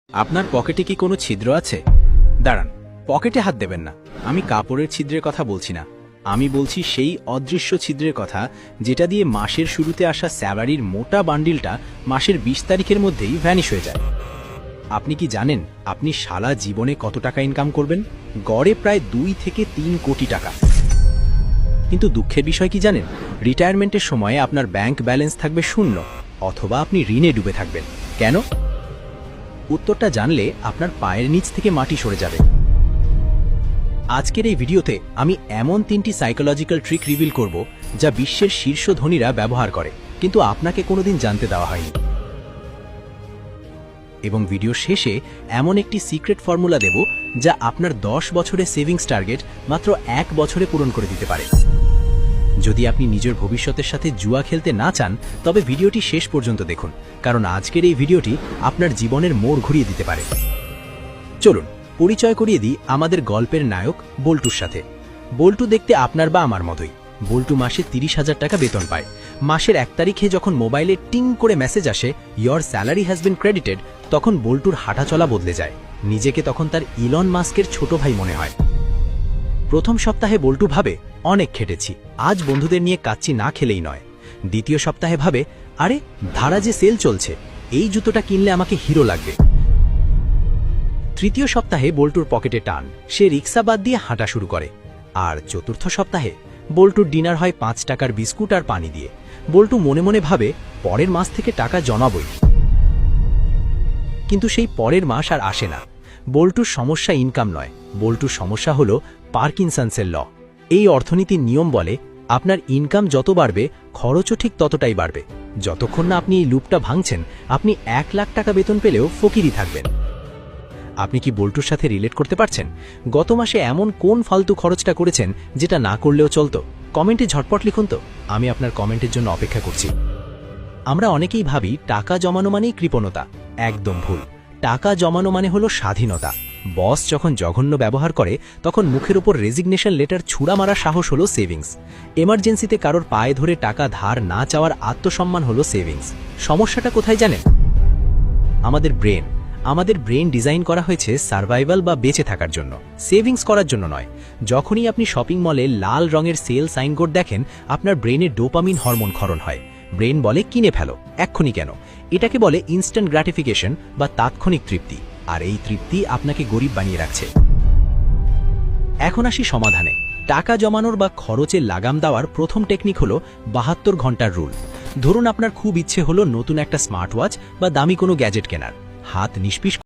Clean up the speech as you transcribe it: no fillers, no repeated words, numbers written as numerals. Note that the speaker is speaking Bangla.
আপনার পকেটে কি কোনো ছিদ্র আছে? দাঁড়ান, পকেটে হাত দেবেন না। আমি কাপড়ের ছিদ্রের কথা বলছি না, আমি বলছি সেই অদৃশ্য ছিদ্রের কথা যেটা দিয়ে মাসের শুরুতে আসা স্যালারির মোটা বান্ডিলটা মাসের ২০ তারিখের মধ্যেই ভ্যানিশ হয়ে যায়। আপনি কি জানেন আপনি সারা জীবনে কত টাকা ইনকাম করবেন? গড়ে প্রায় ২ থেকে ৩ কোটি টাকা। কিন্তু দুঃখের বিষয় কি জানেন? রিটায়ারমেন্টের সময়ে আপনার ব্যাংক ব্যালেন্স থাকবে শূন্য, অথবা আপনি ঋণে ডুবে থাকবেন। কেন? উত্তরটা জানলে আপনার পায়ের নিচ থেকে মাটি সরে যাবে। আজকের এই ভিডিওতে আমি এমন ৩টি সাইকোলজিক্যাল ট্রিক রিভিল করব যা বিশ্বের শীর্ষ ধনীরা ব্যবহার করে, কিন্তু আপনাকে কোনোদিন জানতে দেওয়া হয়নি। এবং ভিডিও শেষে এমন একটি সিক্রেট ফর্মুলা দেব যা আপনার ১০ বছরের সেভিংস টার্গেট মাত্র ১ বছরে পূরণ করে দিতে পারে। যদি আপনি নিজের ভবিষ্যতের সাথে জুয়া খেলতে না চান, তবে ভিডিওটি শেষ পর্যন্ত দেখুন, কারণ আজকের এই ভিডিওটি আপনার জীবনের মোড় ঘুরিয়ে দিতে পারে। চলুন পরিচয় করিয়ে দিই আমাদের গল্পের নায়ক বল্টুর সাথে। বল্টু দেখতে আপনার বা আমার মতোই। বল্টু মাসে ৩০,০০০ টাকা বেতন পায়। মাসের ১ তারিখে যখন মোবাইলে টিং করে মেসেজ আসে, your salary has been credited, তখন বল্টুর হাঁটাচলা বদলে যায়। নিজেকে তখন তার ইলন মাস্কের ছোট ভাই মনে হয়। প্রথম সপ্তাহে বল্টু ভাবে, অনেক খেটেছি, আজ বন্ধুদের নিয়ে কাচ্চি না খেলেই নয়। দ্বিতীয় সপ্তাহে ভাবে, আরে ধারা যে সেল চলছে, এই জুতোটা কিনলে আমাকে হিরো লাগবে। তৃতীয় সপ্তাহে বল্টুর পকেটে টান, সে রিক্সা বাদ দিয়ে হাঁটা শুরু করে। আর চতুর্থ সপ্তাহে বল্টুর ডিনার হয় ৫ টাকার বিস্কুট আর পানি দিয়ে। বল্টু মনে মনে ভাবে, পরের মাস থেকে টাকা জমাবই। কিন্তু সেই পরের মাস আর আসে না। বল্টুর সমস্যা ইনকাম নয়, বল্টুর সমস্যা হলো পার্কিনসন্সের ল। এই অর্থনীতির নিয়ম বলে, আপনার ইনকাম যত বাড়বে, খরচও ঠিক ততটাই বাড়বে। যতক্ষণ না আপনি এই লুপটা ভাঙছেন, আপনি ১ লাখ টাকা বেতন পেলেও ফকিরই থাকবেন। আপনি কি বল্টুর সাথে রিলেট করতে পারছেন? গত মাসে এমন কোন ফালতু খরচটা করেছেন যেটা না করলেও চলতো? কমেন্টে ঝটপট লিখুন তো, আমি আপনার কমেন্টের জন্য অপেক্ষা করছি। আমরা অনেকেই ভাবি টাকা জমানো মানেই কৃপণতা। একদম ভুল। টাকা জমানো মানে হলো স্বাধীনতা। বস যখন জঘন্য ব্যবহার করে, তখন মুখের উপর রেজিগনেশন লেটার ছুঁড়া মারা সাহস হলো সেভিংস। এমার্জেন্সিতে কারোর পায়ে ধরে টাকা ধার না চাওয়ার আত্মসম্মান হলো সেভিংস। সমস্যাটা কোথায় জানেন? আমাদের ব্রেন ডিজাইন করা হয়েছে সার্ভাইভাল বা বেঁচে থাকার জন্য, সেভিংস করার জন্য নয়। যখনই আপনি শপিং মলে লাল রঙের সেল সাইনবোর্ড দেখেন, আপনার ব্রেনে ডোপামিন হরমোন ক্ষরণ হয়। ব্রেন বলে, কিনে ফেলো, এক্ষুনি কেন। এটাকে বলে ইনস্ট্যান্ট গ্র্যাটিফিকেশন বা তাৎক্ষণিক তৃপ্তি। আর এই তৃপ্তি আপনাকে গরিব বানিয়ে রাখছে। এখন আসি সমাধানে। টাকা জমানোর বা খরচে লাগাম দেওয়ার প্রথম টেকনিক হলো ৭২ ঘন্টার রুল। ধরুন আপনার খুব ইচ্ছে হলো নতুন একটা স্মার্ট ওয়াচ বা দামি কোনো গ্যাজেট কেনার। হাত নিষ্পিস